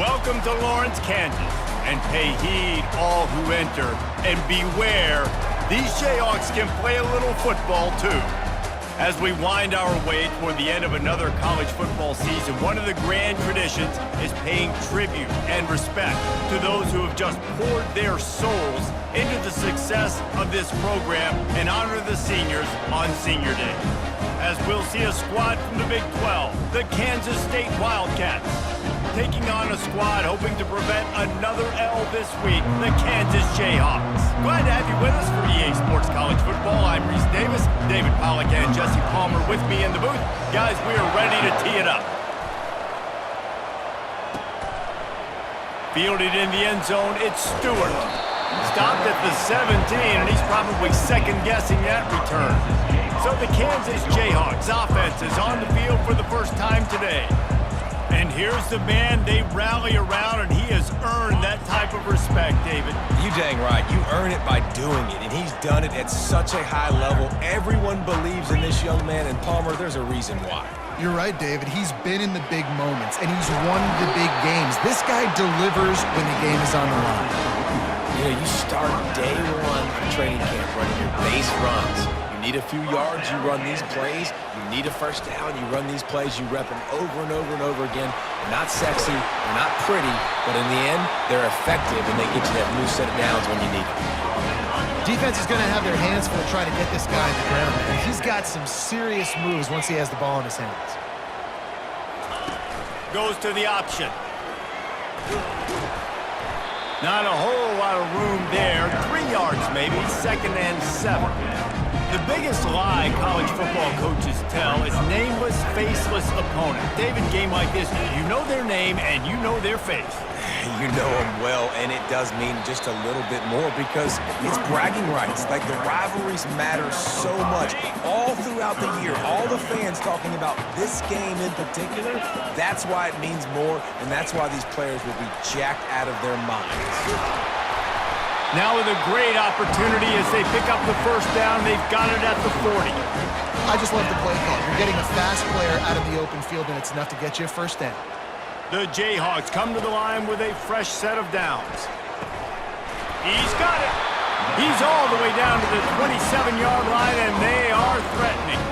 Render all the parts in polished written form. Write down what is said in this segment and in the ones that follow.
Welcome to Lawrence, Kansas, and pay heed all who enter, and beware, these Jayhawks can play a little football too. As we wind our way toward the end of another college football season, one of the grand traditions is paying tribute and respect to those who have just poured their souls into the success of this program and honor the seniors on Senior Day. As we'll see a squad from the Big 12, the Kansas State Wildcats, taking on a squad hoping to prevent another L this week, the Kansas Jayhawks. Glad to have you with us for EA Sports College Football. I'm Reese Davis, David Pollack and Jesse Palmer with me in the booth. Guys, we are ready to tee it up. Fielded in the end zone, it's Stewart. Stopped at the 17, and he's probably second-guessing that return. So the Kansas Jayhawks offense is on the field for the first time today. And here's the man they rally around, and he has earned that type of respect, David. You dang right. You earn it by doing it, and he's done it at such a high level. Everyone believes in this young man, and Palmer, there's a reason why. You're right, David. He's been in the big moments, and he's won the big games. This guy delivers when the game is on the line. You know, you start day one of training camp running your base runs. You need a few yards, you run these plays. You need a first down, you run these plays. You rep them over and over and over again. They're not sexy, they're not pretty, but in the end, they're effective, and they get you that new set of downs when you need them. Defense is going to have their hands full trying to get this guy on the ground, and he's got some serious moves once he has the ball in his hands. Goes to the option. Not a whole lot of room there. 3 yards maybe, 2nd and 7. The biggest lie college football coaches tell is nameless, faceless opponent. David, game like this, you know their name and you know their face. You know them well, and it does mean just a little bit more because it's bragging rights. Like, the rivalries matter so much all throughout the year. All the fans talking about this game in particular, that's why it means more, and that's why these players will be jacked out of their minds. Now with a great opportunity as they pick up the first down, they've got it at the 40. I just love the play call. You're getting a fast player out of the open field, and it's enough to get you a first down. The Jayhawks come to the line with a fresh set of downs. He's got it. He's all the way down to the 27-yard line, and they are threatening.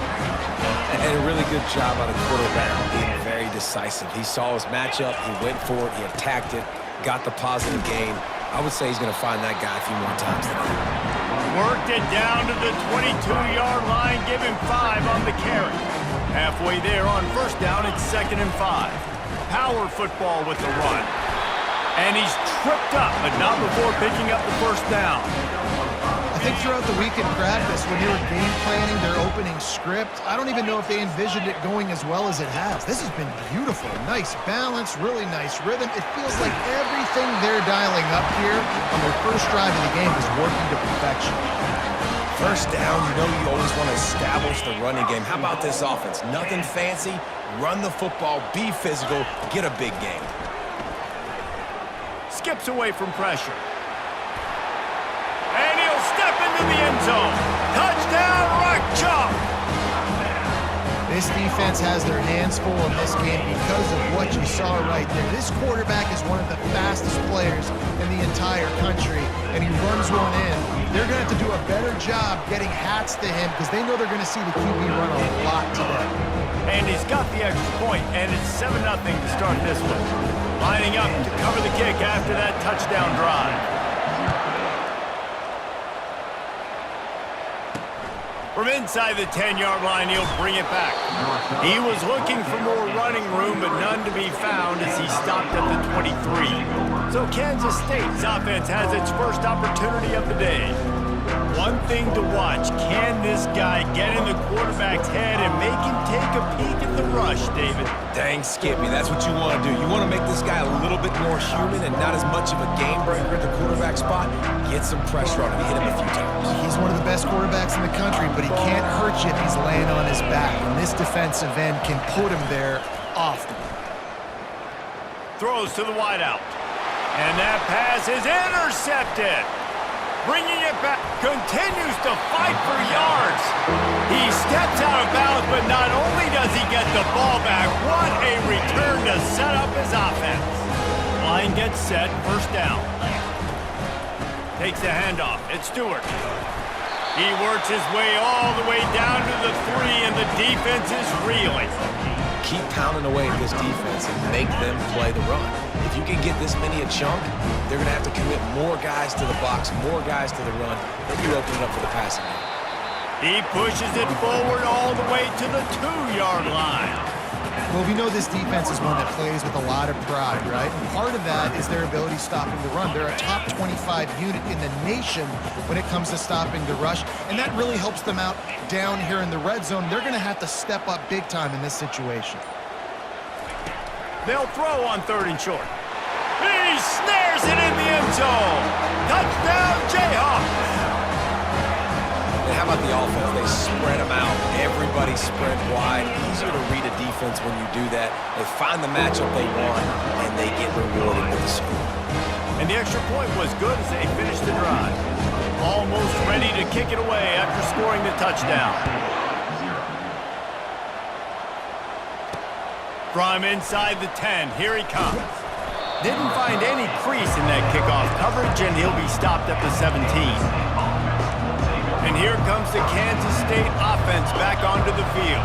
And a really good job on the quarterback being very decisive. He saw his matchup, he went for it, he attacked it, got the positive gain. I would say he's going to find that guy a few more times today. Worked it down to the 22-yard line, give him 5 on the carry. Halfway there on first down, it's 2nd and 5. Power football with the run. And he's tripped up, but not before picking up the first down. I think throughout the week in practice, when they were game planning their opening script, I don't even know if they envisioned it going as well as it has. This has been beautiful. Nice balance, really nice rhythm. It feels like everything they're dialing up here on their first drive of the game is working to perfection. First down, you know you always want to establish the running game. How about this offense? Nothing fancy. Run the football, be physical, get a big game. Skips away from pressure. And he'll step into the end zone. Touchdown, Rock Chalk! This defense has their hands full in this game because of what you saw right there. This quarterback is one of the fastest players in the entire country, and he runs one in. They're going to have to do a better job getting hats to him because they know they're going to see the QB run a lot today. And he's got the extra point, and it's 7-0 to start this one. Lining up to cover the kick after that touchdown drive. From inside the 10-yard line, he'll bring it back. He was looking for more running room, but none to be found as he stopped at the 23. So Kansas State's offense has its first opportunity of the day. One thing to watch, can this guy get in the quarterback's head and make him take a peek at the rush, David? Dang, Skippy, that's what you want to do. You want to make this guy a little bit more human and not as much of a game breaker at the quarterback spot. Get some pressure on him, hit him a few times. He's one of the best quarterbacks in the country, but he can't hurt you if he's laying on his back, and this defensive end can put him there often. Throws to the wideout. And that pass is intercepted. Bringing it back, continues to fight for yards. He steps out of bounds, but not only does he get the ball back, what a return to set up his offense. Line gets set, first down. Takes a handoff. It's Stewart. He works his way all the way down to the 3, and the defense is reeling. Keep pounding away at this defense and make them play the run. If you can get this many a chunk, they're going to have to commit more guys to the box, more guys to the run. Then you open it up for the passing game. He pushes it forward all the way to the 2-yard line. Well, we know this defense is one that plays with a lot of pride, right? And part of that is their ability stopping the run. They're a top 25 unit in the nation when it comes to stopping the rush, and that really helps them out down here in the red zone. They're going to have to step up big time in this situation. They'll throw on 3rd and short. He snares it in the end zone. Touchdown, Jayhawks. And how about the offense? They spread them out. Everybody spread wide. Easier to read a defense when you do that. They find the matchup they want, and they get rewarded with the score. And the extra point was good as they finished the drive. Almost ready to kick it away after scoring the touchdown. From inside the 10, here he comes. Didn't find any crease in that kickoff coverage, and he'll be stopped at the 17. And here comes the Kansas State offense back onto the field.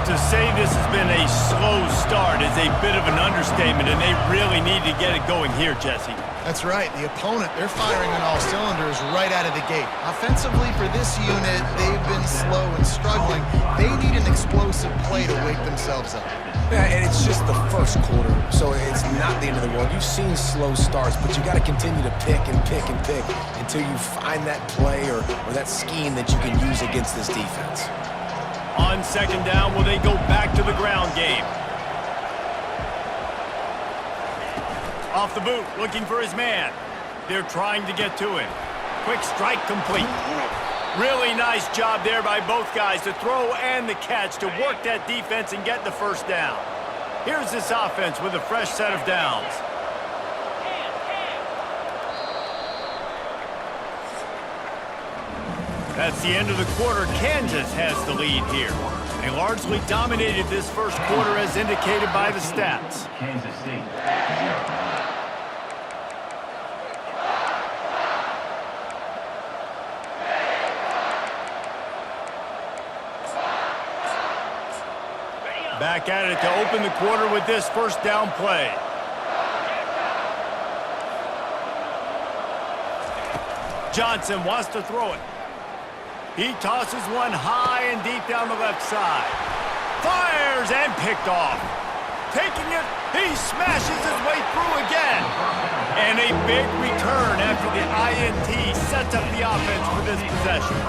To say this has been a slow start is a bit of an understatement, and they really need to get it going here, Jesse. That's right. The opponent, they're firing on all cylinders right out of the gate. Offensively for this unit, they've been slow and struggling. They need an explosive play to wake themselves up. Yeah, and it's just the first quarter, so it's not the end of the world. You've seen slow starts, but you got to continue to pick and pick and pick until you find that play or that scheme that you can use against this defense. On 2nd down, will they go back to the ground game? Off the boot, looking for his man. They're trying to get to him. Quick strike complete. Really nice job there by both guys to throw and the catch to work that defense and get the first down. Here's this offense with a fresh set of downs. That's the end of the quarter. Kansas has the lead here. They largely dominated this first quarter as indicated by the stats. Kansas State. Back at it to open the quarter with this first down play. Johnson wants to throw it. He tosses one high and deep down the left side. Fires and picked off. Taking it, he smashes his way through again. And a big return after the INT sets up the offense for this possession.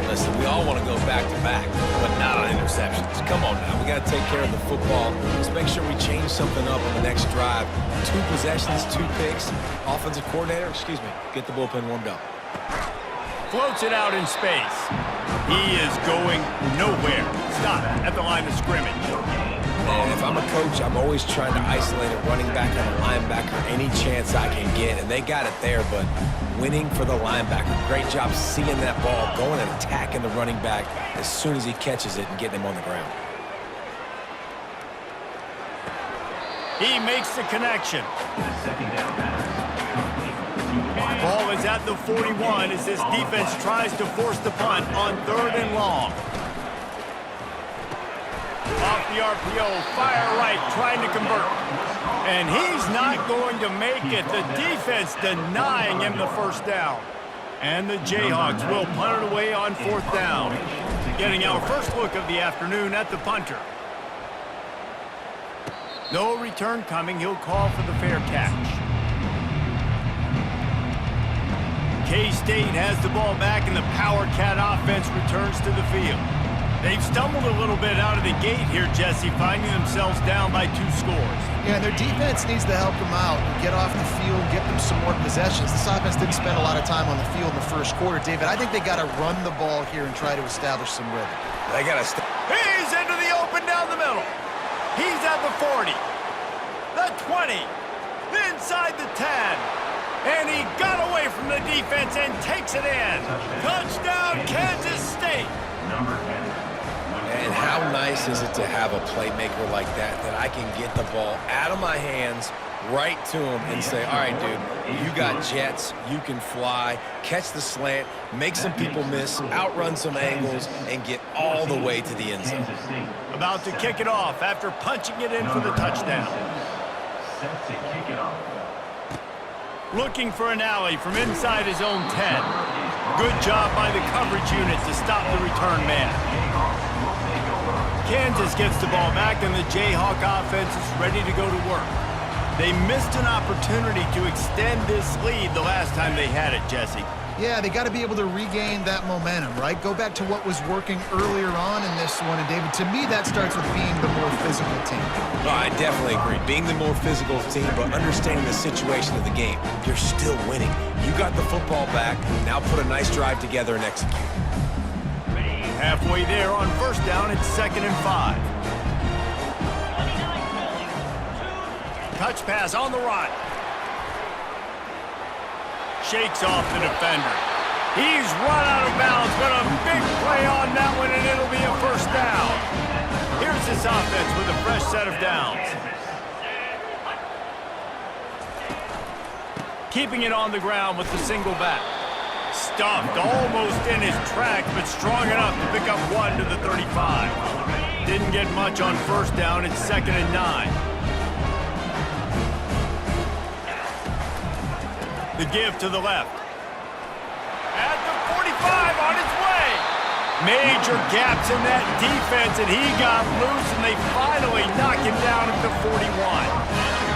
Listen, we all want to go back-to-back, but not on interceptions. Come on now, we got to take care of the football. Let's make sure we change something up on the next drive. 2 possessions, 2 picks. Offensive coordinator, get the bullpen warmed up. Floats it out in space. He is going nowhere. Stop at the line of scrimmage. And if I'm a coach, I'm always trying to isolate a running back and a linebacker any chance I can get. And they got it there, but winning for the linebacker. Great job seeing that ball, going and attacking the running back as soon as he catches it and getting him on the ground. He makes the connection. Second down pass. Ball is at the 41 as this defense tries to force the punt on 3rd and long. Off the RPO, fire right, trying to convert. And he's not going to make it. The defense denying him the first down. And the Jayhawks will punt it away on 4th down. Getting our first look of the afternoon at the punter. No return coming. He'll call for the fair catch. K-State has the ball back, and the Power Cat offense returns to the field. They've stumbled a little bit out of the gate here, Jesse, finding themselves down by 2 scores. Yeah, their defense needs to help them out and get off the field, get them some more possessions. This offense didn't spend a lot of time on the field in the first quarter, David. I think they got to run the ball here and try to establish some rhythm. They got to He's into the open down the middle. He's at the 40, the 20, inside the 10. And he got away from the defense and takes it in. Touchdown, Kansas State. Number 10. And how nice is it to have a playmaker like that I can get the ball out of my hands, right to him and say, all right, dude, you got jets, you can fly, catch the slant, make some people miss, outrun some angles, and get all the way to the end zone. About to kick it off after punching it in for the touchdown. Set to kick it off. Looking for an alley from inside his own 10. Good job by the coverage unit to stop the return man. Kansas gets the ball back, and the Jayhawk offense is ready to go to work. They missed an opportunity to extend this lead the last time they had it, Jesse. Yeah, they got to be able to regain that momentum, right? Go back to what was working earlier on in this one. And, David, to me, that starts with being the more physical team. No, I definitely agree. Being the more physical team, but understanding the situation of the game. You're still winning. You got the football back. Now put a nice drive together and execute. Halfway there on first down, it's 2nd and 5. Touch pass on the run. Shakes off the defender. He's run out of bounds, but a big play on that one, and it'll be a first down. Here's this offense with a fresh set of downs. Keeping it on the ground with the single back. Stuffed almost in his tracks, but strong enough to pick up 1 to the 35. Didn't get much on first down. It's 2nd and 9. The give to the left. At the 45, on its way. Major gaps in that defense, and he got loose, and they finally knock him down at the 41.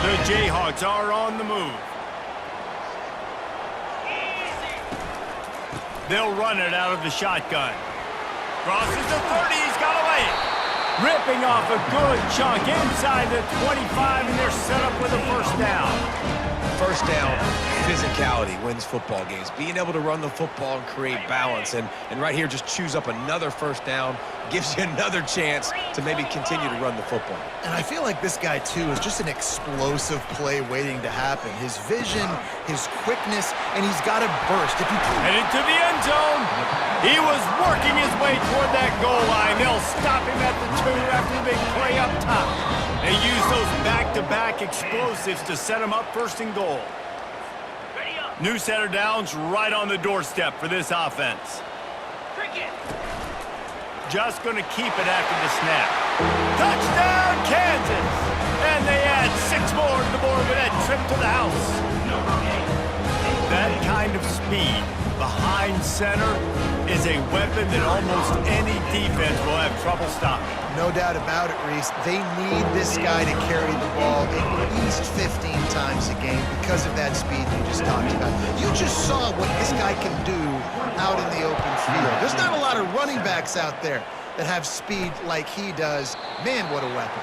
The Jayhawks are on the move. They'll run it out of the shotgun. Crosses the 30, he's got to lay it. Ripping off a good chunk inside the 25, and they're set up with a first down. First down, physicality wins football games. Being able to run the football and create balance. And right here, just choose up another first down. Gives you another chance to maybe continue to run the football. And I feel like this guy, too, is just an explosive play waiting to happen. His vision, his quickness, and he's got to burst. Headed to the end zone. He was working his way toward that goal line. They'll stop him at the 2 after the big play up top. They use those back-to-back explosives to set him up 1st and goal. New set of downs right on the doorstep for this offense. Just going to keep it after the snap. Touchdown, Kansas! And they add 6 more to the board with that trip to the house. That kind of speed behind center is a weapon that almost any defense will have trouble stopping. No doubt about it, Reese. They need this guy to carry the ball at least 15 times a game because of that speed you just talked about. You just saw what this guy can do out in the open field. There's not a lot of running backs out there that have speed like he does. Man, what a weapon.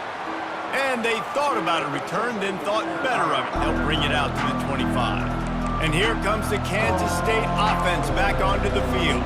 And they thought about a return, then thought better of it. They'll bring it out to the 25. And here comes the Kansas State offense back onto the field.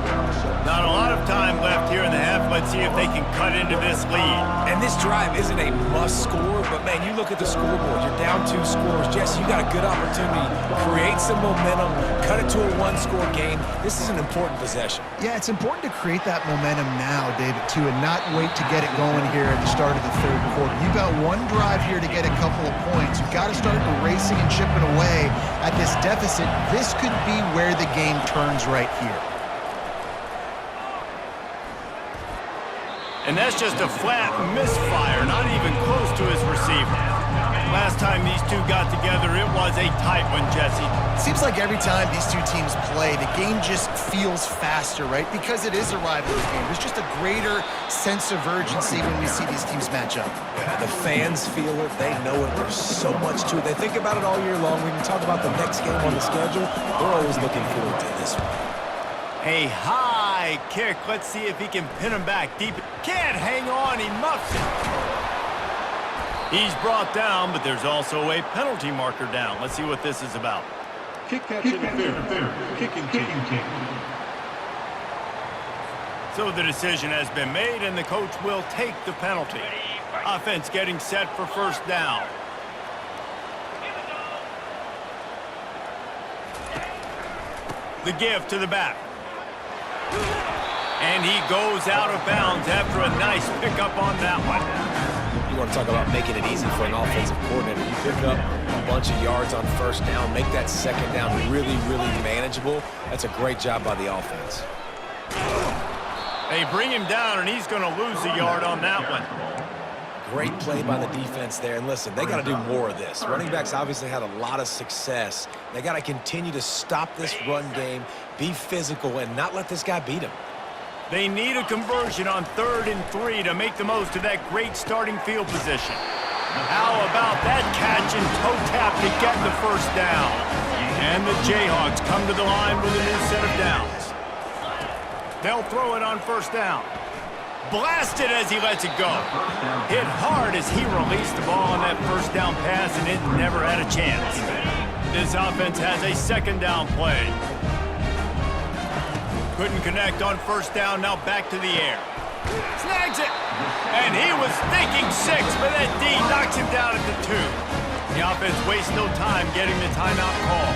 Not a lot of time left here in the half. Let's see if they can cut into this lead. And this drive isn't a must score, but man, you look at the scoreboard. You're down 2 scores. Jesse, you got a good opportunity. Create some momentum. Cut it to a 1-score game. This is an important possession. Yeah, it's important to create that momentum now, David, too, and not wait to get it going here at the start of the 3rd quarter. You've got 1 drive here to get a couple of points. You've got to start erasing and chipping away at this deficit. This could be where the game turns right here. And that's just a flat misfire, not even close to his receiver. Last time these two got together, it was a tight one, Jesse. Seems like every time these two teams play, the game just feels faster, right? Because it is a rivalry game. There's just a greater sense of urgency when we see these teams match up. Yeah, the fans feel it. They know it. There's so much to it. They think about it all year long. We can talk about the next game on the schedule. They're always looking forward to this one. A high kick. Let's see if he can pin him back deep. Can't hang on. He muffs it. He's brought down, but there's also a penalty marker down. Let's see what this is about. Kick catch interference. Kicking team. So the decision has been made, and the coach will take the penalty. Offense getting set for first down. The give to the back. And he goes out of bounds after a nice pickup on that one. You want to talk about making it easy for an offensive coordinator. You pick up bunch of yards on first down, make that second down really, really manageable. That's a great job by the offense. They bring him down, and he's going to lose a yard on that one. Great play by the defense there. And listen, they got to do more of this. Running backs obviously had a lot of success. They got to continue to stop this run game, be physical, and not let this guy beat him. They need a conversion on 3rd and 3 to make the most of that great starting field position. How about that catch and toe tap to get the first down? And the Jayhawks come to the line with a new set of downs. They'll throw it on first down. Blasted as he lets it go. Hit hard as he released the ball on that first down pass, and it never had a chance. This offense has a second down play. Couldn't connect on first down, now back to the air. Snags it! And he was thinking 6, but that D knocks him down at the 2. The offense wastes no time getting the timeout call.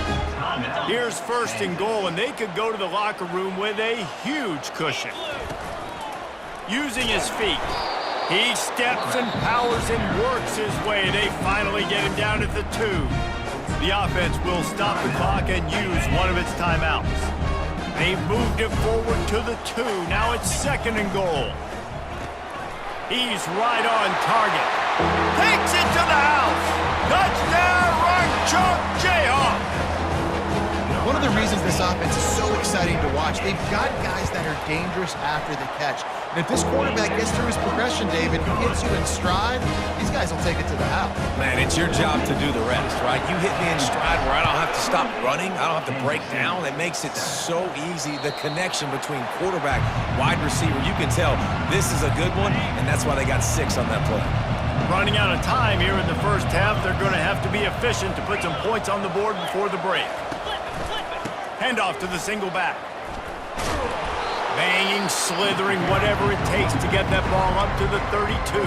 Here's 1st and goal, and they could go to the locker room with a huge cushion. Using his feet, he steps and powers and works his way. They finally get him down at the 2. The offense will stop the clock and use one of its timeouts. They've moved it forward to the 2. Now it's 2nd and goal. He's right on target. Takes it to the house. Touchdown, Rock Chalk Jayhawk. One of the reasons this offense is so exciting to watch, they've got guys that are dangerous after the catch. And if this quarterback gets through his progression, David, he hits you in stride, these guys will take it to the house. Man, it's your job to do the rest, right? You hit me in stride where I don't have to stop running. I don't have to break down. It makes it so easy. The connection between quarterback, wide receiver, you can tell this is a good one, and that's why they got 6 on that play. Running out of time here in the first half, they're going to have to be efficient to put some points on the board before the break. Handoff to the single back. Banging, slithering, whatever it takes to get that ball up to the 32.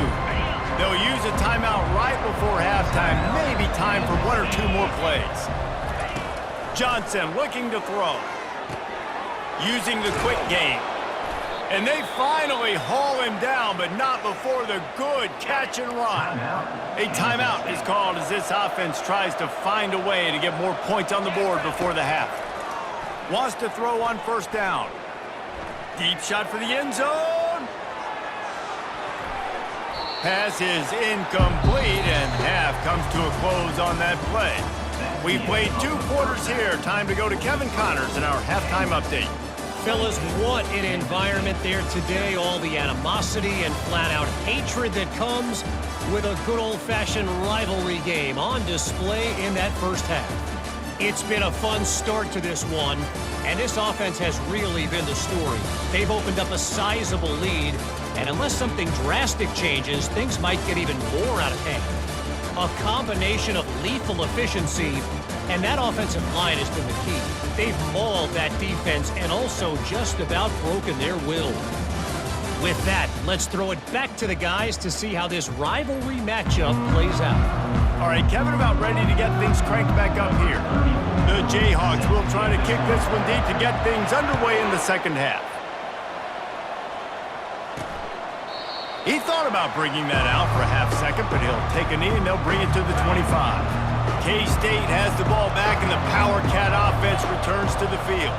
They'll use a timeout right before halftime. Maybe time for 1 or 2 more plays. Johnson looking to throw. Using the quick game. And they finally haul him down, but not before the good catch and run. A timeout is called as this offense tries to find a way to get more points on the board before the half. Wants to throw on first down. Deep shot for the end zone. Pass is incomplete, and half comes to a close on that play. We've played 2 quarters here. Time to go to Kevin Connors in our halftime update. Fellas, what an environment there today. All the animosity and flat-out hatred that comes with a good old-fashioned rivalry game on display in that first half. It's been a fun start to this one, and this offense has really been the story. They've opened up a sizable lead, and unless something drastic changes, things might get even more out of hand. A combination of lethal efficiency, and that offensive line has been the key. They've mauled that defense and also just about broken their will. With that, let's throw it back to the guys to see how this rivalry matchup plays out. All right, Kevin about ready to get things cranked back up here. The Jayhawks will try to kick this one deep to get things underway in the second half. He thought about bringing that out for a half second, but he'll take a knee and they'll bring it to the 25. K-State has the ball back and the Power Cat offense returns to the field.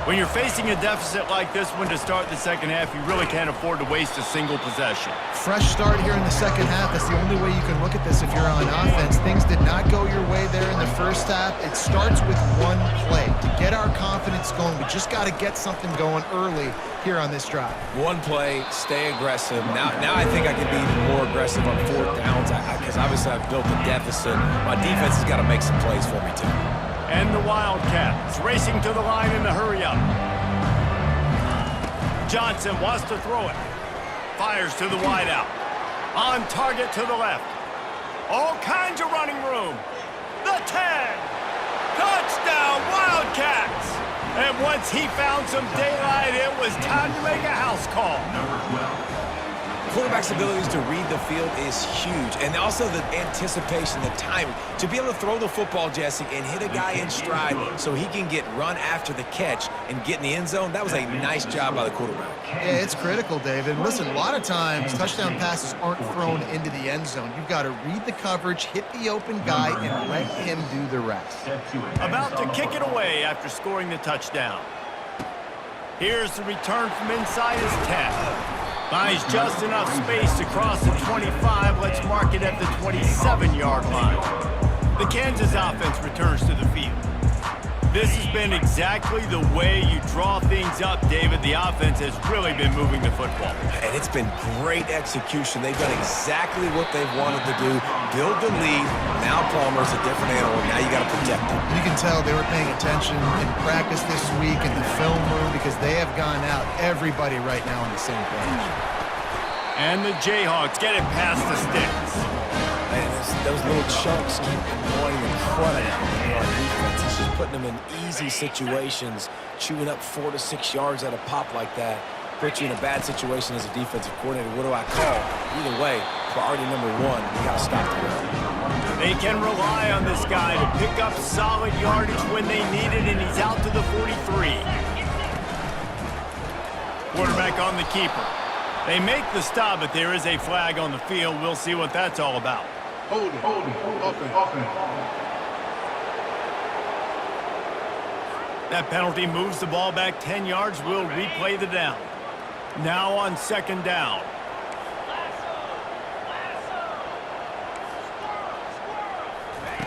When you're facing a deficit like this one to start the second half, you really can't afford to waste a single possession. Fresh start here in the second half. That's the only way you can look at this if you're on offense. Things did not go your way there in the first half. It starts with one play. To get our confidence going, we just got to get something going early here on this drive. One play, stay aggressive. Now I think I can be even more aggressive on 4th downs because obviously I've built a deficit. My defense has got to make some plays for me too. And the Wildcats racing to the line in the hurry-up. Johnson wants to throw it. Fires to the wideout. On target to the left. All kinds of running room. The 10. Touchdown, Wildcats. And once he found some daylight, it was time to make a house call. quarterback's abilities to read the field is huge, and also the anticipation, the timing. To be able to throw the football, Jesse, and hit a guy in stride so he can get run after the catch and get in the end zone, that was a nice job by the quarterback. Yeah, it's critical, David. Listen, a lot of times touchdown passes aren't thrown into the end zone. You've got to read the coverage, hit the open guy, and let him do the rest. About to kick it away after scoring the touchdown. Here's the return from inside his 10. Finds just enough space to cross the 25. Let's mark it at the 27-yard line. The Kansas offense returns to the field. This has been exactly the way you draw things up, David. The offense has really been moving the football. And it's been great execution. They've done exactly what they've wanted to do. Build the lead. Now Palmer's a different animal. Now you got to protect him. You can tell they were paying attention in practice this week in the film room because they have gone out, everybody right now on the same page. And the Jayhawks get it past the sticks. Man, those little chunks keep going in front of them. Our defense is just putting them in easy situations, chewing up 4 to 6 yards at a pop like that. Put you in a bad situation as a defensive coordinator. What do I call? Either way, priority number one, we got to stop the run. They can rely on this guy to pick up solid yardage when they need it, and he's out to the 43. Quarterback on the keeper. They make the stop, but there is a flag on the field. We'll see what that's all about. Hold it. Offense. That penalty moves the ball back 10 yards. We'll replay the down. Now on second down.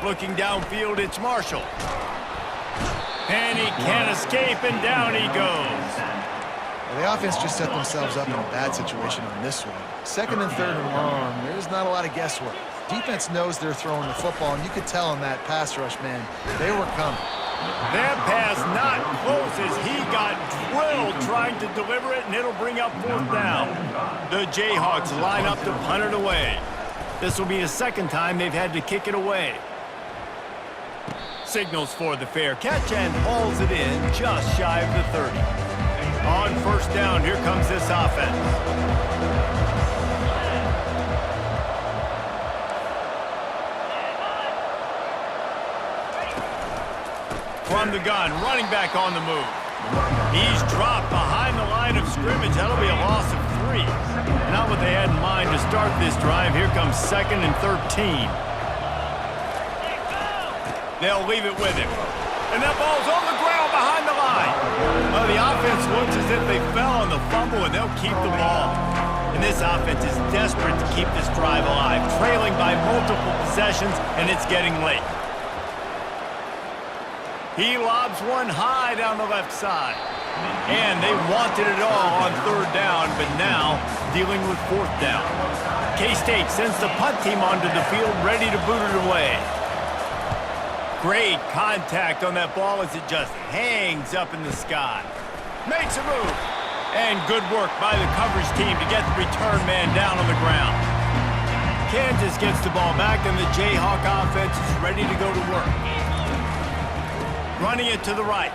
Looking downfield, it's Marshall. And he can't escape, and down he goes. Well, the offense just set themselves up in a bad situation on this one. Second and third and long, there's not a lot of guesswork. Defense knows they're throwing the football, and you could tell in that pass rush, man, they were coming. That pass not close as he got drilled trying to deliver it, and it'll bring up fourth down. The Jayhawks line up to punt it away. This will be the second time they've had to kick it away. Signals for the fair catch and hauls it in just shy of the 30. On first down, here comes this offense. From the gun, running back on the move. He's dropped behind the line of scrimmage. That'll be a loss of 3. Not what they had in mind to start this drive. Here comes second and 13. They'll leave it with him. And that ball's on the ground behind the line. Well, the offense looks as if they fell on the fumble, and they'll keep the ball. And this offense is desperate to keep this drive alive, trailing by multiple possessions, and it's getting late. He lobs one high down the left side. And they wanted it all on third down, but now dealing with fourth down. K-State sends the punt team onto the field, ready to boot it away. Great contact on that ball as it just hangs up in the sky. Makes a move. And good work by the coverage team to get the return man down on the ground. Kansas gets the ball back, and the Jayhawk offense is ready to go to work. Running it to the right.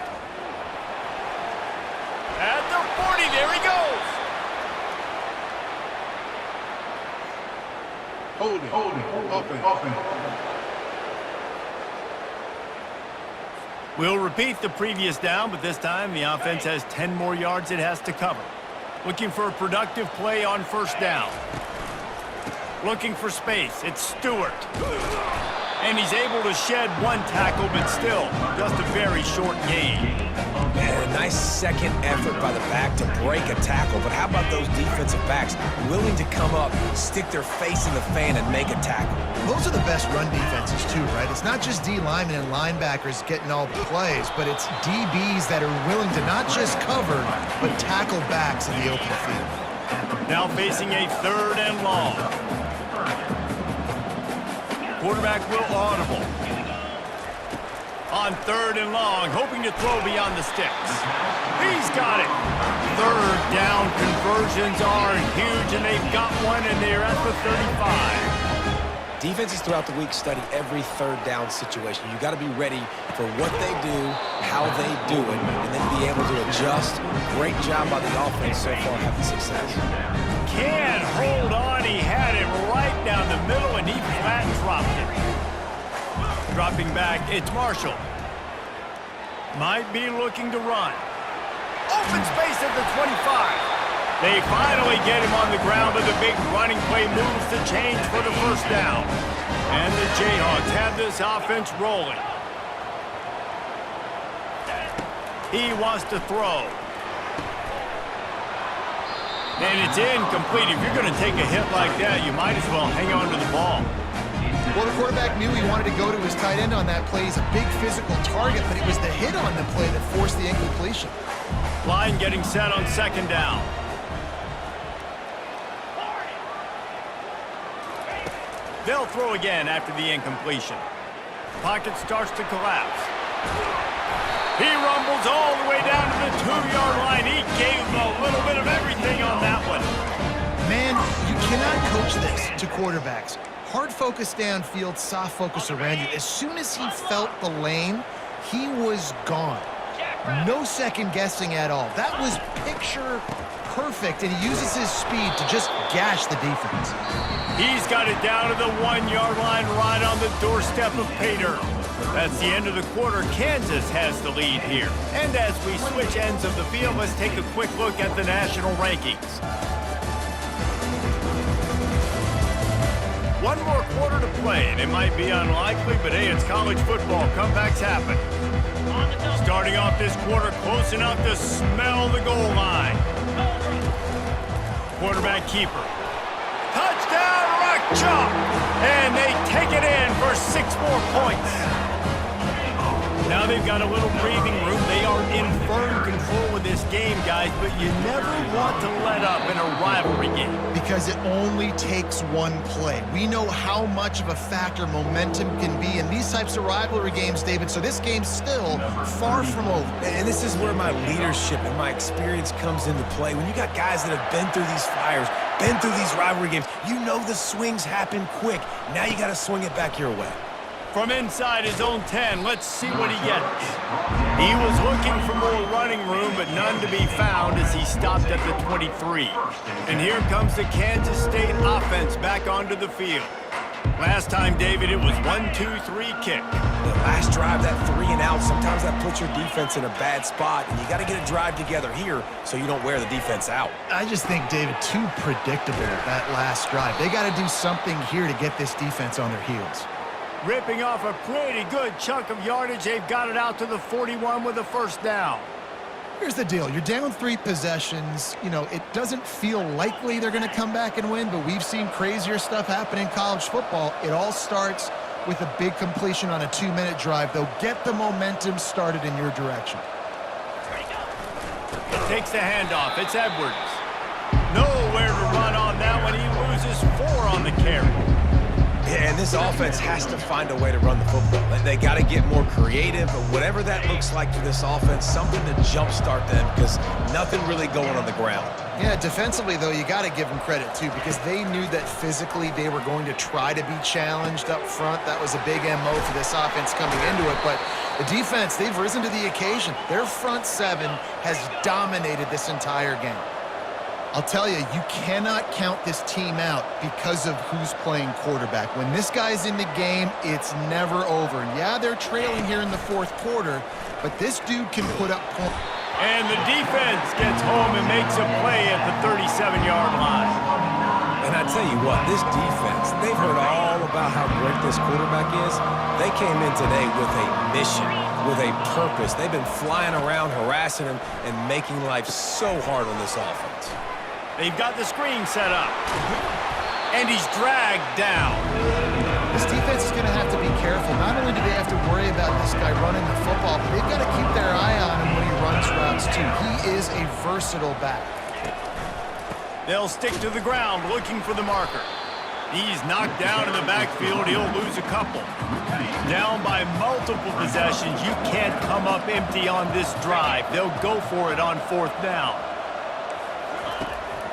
At the 40, there he goes. Hold it. Offense. We'll repeat the previous down, but this time the offense has 10 more yards it has to cover. Looking for a productive play on first down. Looking for space. It's Stewart. And he's able to shed one tackle, but still just a very short gain. And a nice second effort by the back to break a tackle. But how about those defensive backs willing to come up, stick their face in the fan, and make a tackle? Those are the best run defenses too, right? It's not just D linemen and linebackers getting all the plays, but it's DBs that are willing to not just cover, but tackle backs in the open field. Now facing a third and long. Quarterback will audible. On third and long, hoping to throw beyond the sticks. He's got it. Third down conversions are huge, and they've got one, and they're at the 35. Defenses throughout the week study every third down situation. You got to be ready for what they do, how they do it, and then be able to adjust. Great job by the offense so far having success. Can't hold on. He had it right down the middle, and he flat dropped it. Dropping back, it's Marshall. Might be looking to run. Open space at the 25. They finally get him on the ground, but the big running play moves the change for the first down. And the Jayhawks have this offense rolling. He wants to throw. And it's incomplete. If you're going to take a hit like that, you might as well hang on to the ball. Well, the quarterback knew he wanted to go to his tight end on that play. He's a big physical target, but it was the hit on the play that forced the incompletion. Line getting set on second down. They'll throw again after the incompletion. Pocket starts to collapse. He rumbles all the way down to the 2-yard line. He gave him a little bit of everything on that one. Man, you cannot coach this to quarterbacks. Hard focus downfield, soft focus around you. As soon as he felt the lane, he was gone. No second guessing at all. That was picture perfect, and he uses his speed to just gash the defense. He's got it down to the 1-yard line right on the doorstep of pay dirt. That's the end of the quarter. Kansas has the lead here. And as we switch ends of the field, let's take a quick look at the national rankings. One more quarter to play, and it might be unlikely, but hey, it's college football. Comebacks happen. Starting off this quarter close enough to smell the goal line. Quarterback keeper. Touchdown, rock chalk! And they take it in for 6 more points. Now they've got a little breathing room. They are in firm control of this game, guys, but you never want to let up in a rivalry game. Because it only takes one play. We know how much of a factor momentum can be in these types of rivalry games, David, so this game's still far from over. And this is where my leadership and my experience comes into play. When you got guys that have been through these fires, been through these rivalry games, you know the swings happen quick. Now you got to swing it back your way. From inside his own 10, let's see what he gets. He was looking for more running room, but none to be found as he stopped at the 23. And here comes the Kansas State offense back onto the field. Last time, David, it was 1-2-3 kick. The last drive, that 3 and out, sometimes that puts your defense in a bad spot, and you got to get a drive together here so you don't wear the defense out. I just think, David, too predictable, that last drive. They got to do something here to get this defense on their heels. Ripping off a pretty good chunk of yardage. They've got it out to the 41 with a first down. Here's the deal. You're down 3 possessions. You know, it doesn't feel likely they're going to come back and win, but we've seen crazier stuff happen in college football. It all starts with a big completion on a 2-minute drive. They'll get the momentum started in your direction. Takes the handoff. It's Edwards. Nowhere to run on that one. He loses 4 on the carry. Yeah, and this offense has to find a way to run the football. They got to get more creative, but whatever that looks like for this offense, something to jumpstart them because nothing really going on the ground. Yeah, defensively, though, you got to give them credit, too, because they knew that physically they were going to try to be challenged up front. That was a big MO for this offense coming into it, but the defense, they've risen to the occasion. Their front 7 has dominated this entire game. I'll tell you, you cannot count this team out because of who's playing quarterback. When this guy's in the game, it's never over. And yeah, they're trailing here in the 4th quarter, but this dude can put up points. And the defense gets home and makes a play at the 37-yard line. And I tell you what, this defense, they've heard all about how great this quarterback is. They came in today with a mission, with a purpose. They've been flying around, harassing him, and making life so hard on this offense. They've got the screen set up. And he's dragged down. This defense is going to have to be careful. Not only do they have to worry about this guy running the football, but they've got to keep their eye on him when he runs routes, too. He is a versatile back. They'll stick to the ground looking for the marker. He's knocked down in the backfield. He'll lose a couple. Down by multiple possessions. You can't come up empty on this drive. They'll go for it on 4th down.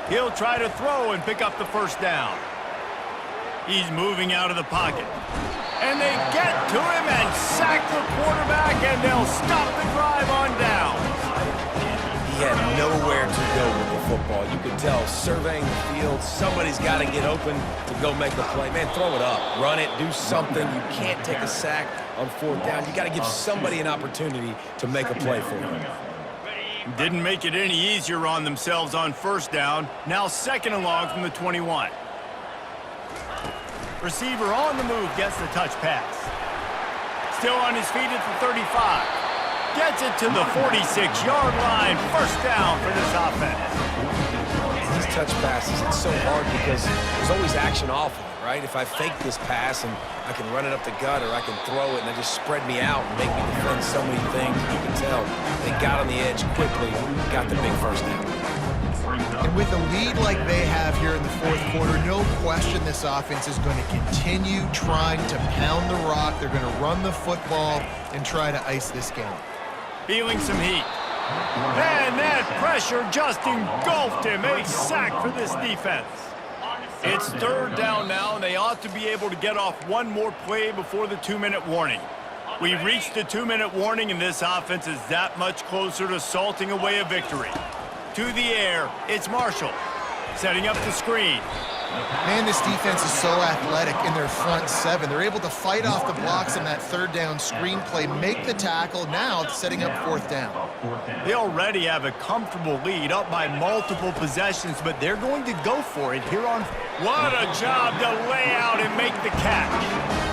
He'll try to throw and pick up the first down. He's moving out of the pocket. And they get to him and sack the quarterback, and they'll stop the drive on down. He had nowhere to go with the football. You could tell, surveying the field, somebody's got to get open to go make a play. Man, throw it up, run it, do something. You can't take a sack on 4th down. You got to give somebody an opportunity to make a play for him. Didn't make it any easier on themselves on 1st down. Now 2nd and long from the 21. Receiver on the move gets the touch pass. Still on his feet at the 35. Gets it to the 46-yard line. 1st down for this offense. And these touch passes, it's so hard because there's always action off of it, right? If I fake this pass and I can run it up the gut, or I can throw it and they just spread me out and make me defend so many things. You can tell they got on the edge quickly, got the big 1st down. And with a lead like they have here in the 4th quarter, no question this offense is going to continue trying to pound the rock. They're going to run the football and try to ice this game. Feeling some heat. And that pressure just engulfed him. A sack for this defense. It's 3rd down now, and they ought to be able to get off one more play before the 2-minute warning. We've reached the 2-minute warning, and this offense is that much closer to salting away a victory. To the air, it's Marshall, setting up the screen. Man, this defense is so athletic in their front 7. They're able to fight off the blocks on that 3rd down screen play, make the tackle, now setting up 4th down. They already have a comfortable lead, up by multiple possessions, but they're going to go for it here on... What a job to lay out and make the catch.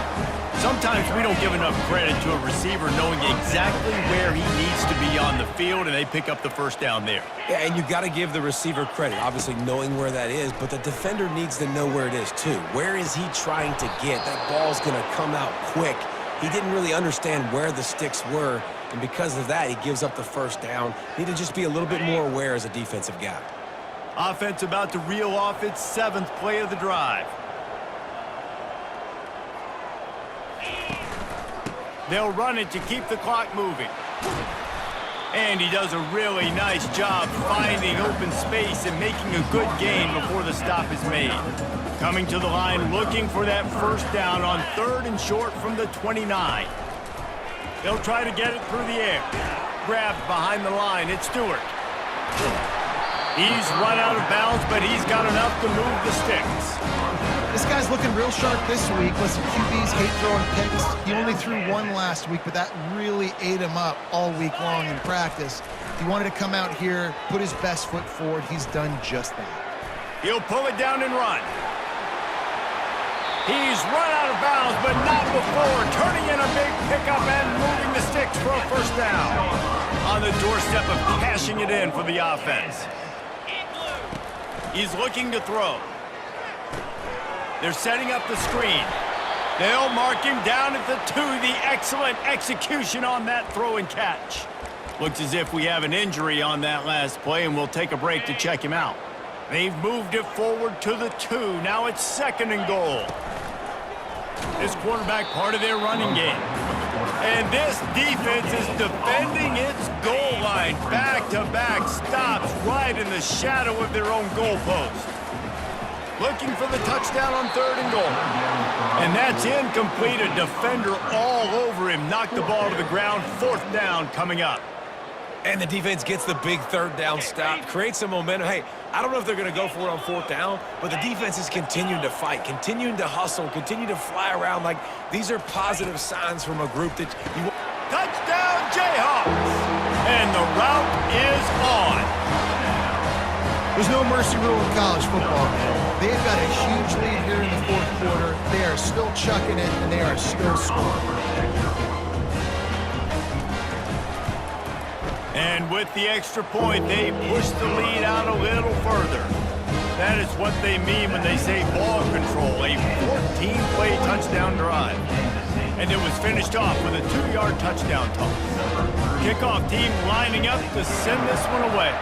Sometimes we don't give enough credit to a receiver knowing exactly where he needs to be on the field, and they pick up the 1st down there. Yeah, and you got to give the receiver credit, obviously knowing where that is, but the defender needs to know where it is too. Where is he trying to get? That ball's going to come out quick. He didn't really understand where the sticks were, and because of that, he gives up the 1st down. Need to just be a little bit more aware as a defensive guy. Offense about to reel off its 7th play of the drive. They'll run it to keep the clock moving. And he does a really nice job finding open space and making a good gain before the stop is made. Coming to the line, looking for that 1st down on 3rd and short from the 29. They'll try to get it through the air. Grabbed behind the line, it's Stewart. He's run out of bounds, but he's got enough to move the sticks. This guy's looking real sharp this week. Listen, QBs hate throwing picks. He only threw one last week, but that really ate him up all week long in practice. He wanted to come out here, put his best foot forward. He's done just that. He'll pull it down and run. He's run out of bounds, but not before turning in a big pickup and moving the sticks for a 1st down. On the doorstep of cashing it in for the offense. He's looking to throw. They're setting up the screen. They'll mark him down at the 2. The excellent execution on that throw and catch. Looks as if we have an injury on that last play, and we'll take a break to check him out. They've moved it forward to the 2. Now it's 2nd and goal. This quarterback part of their running game. And this defense is defending its goal line. Back-to-back stops right in the shadow of their own goalpost. Looking for the touchdown on 3rd and goal. And that's incomplete. A defender all over him. Knocked the ball to the ground. 4th down coming up. And the defense gets the big 3rd down stop. Creates some momentum. Hey, I don't know if they're going to go for it on 4th down, but the defense is continuing to fight, continuing to hustle, continue to fly around. Like, these are positive signs from a group that you... Touchdown, Jayhawks! And the route is on. There's no mercy rule in college football, man. They've got a huge lead here in the 4th quarter. They are still chucking it, and they are still scoring. And with the extra point, they push the lead out a little further. That is what they mean when they say ball control, a 14-play touchdown drive. And it was finished off with a 2-yard touchdown toss. Kickoff team lining up to send this one away.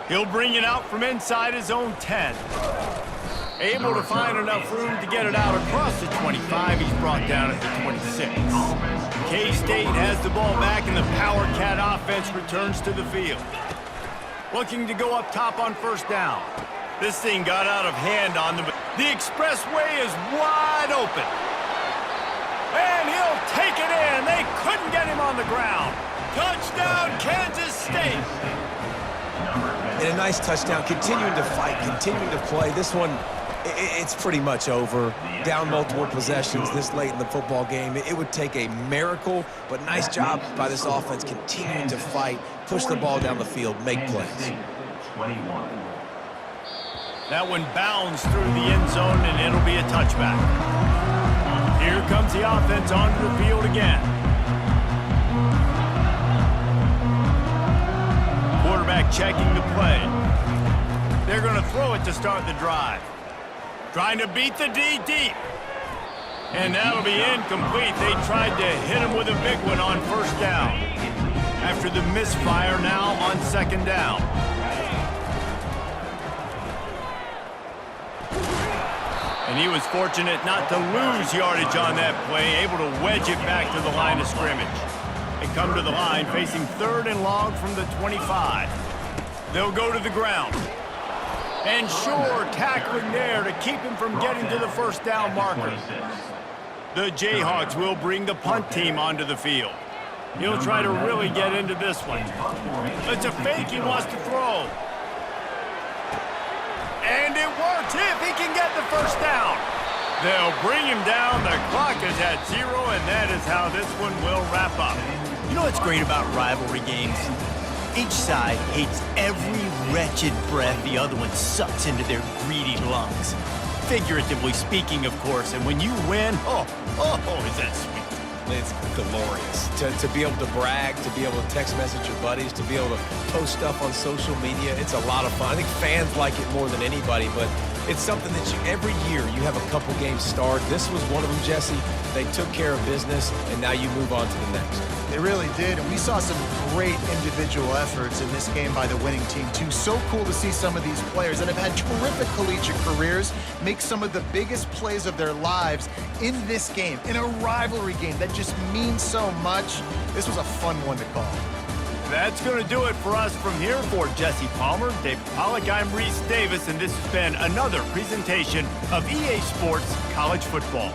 He'll bring it out from inside his own 10. Able to find enough room to get it out across the 25. He's brought down at the 26. K-State has the ball back, and the Power Cat offense returns to the field. looking to go up top on first down. This thing got out of hand on them. The expressway is wide open. And he'll take it in. They couldn't get him on the ground. Touchdown, Kansas State. And a nice touchdown, continuing to fight, continuing to play. This one, it's pretty much over. Down multiple possessions this late in the football game. It would take a miracle, but nice job by this offense continuing to fight, push the ball down the field, make plays. 21. That one bounds through the end zone, and it'll be a touchback. Here comes the offense onto the field again. Quarterback checking the play. They're going to throw it to start the drive. Trying to beat the D deep. And that'll be incomplete. They tried to hit him with a big one on first down. After the misfire now on second down. And he was fortunate not to lose yardage on that play, able to wedge it back to the line of scrimmage. They come to the line facing 3rd and long from the 25. They'll go to the ground. And sure, tackling there to keep him from getting to the first down marker. The Jayhawks will bring the punt team onto the field. He'll try to really get into this one. It's a fake he wants to throw. And it works if he can get the first down. They'll bring him down. The clock is at 0, and that is how this one will wrap up. You know what's great about rivalry games? Each side hates every wretched breath the other one sucks into their greedy lungs. Figuratively speaking, of course, and when you win, oh, is that sweet. It's glorious to be able to brag, to be able to text message your buddies, to be able to post stuff on social media. It's a lot of fun. I think fans like it more than anybody, but it's something that every year you have a couple games start. This was one of them, Jesse. They took care of business, and now you move on to the next. They really did, and we saw some great individual efforts in this game by the winning team, too. So cool to see some of these players that have had terrific collegiate careers make some of the biggest plays of their lives in this game, in a rivalry game that just means so much. This was a fun one to call. That's going to do it for us from here. For Jesse Palmer, David Pollack, I'm Reese Davis, and this has been another presentation of EA Sports College Football.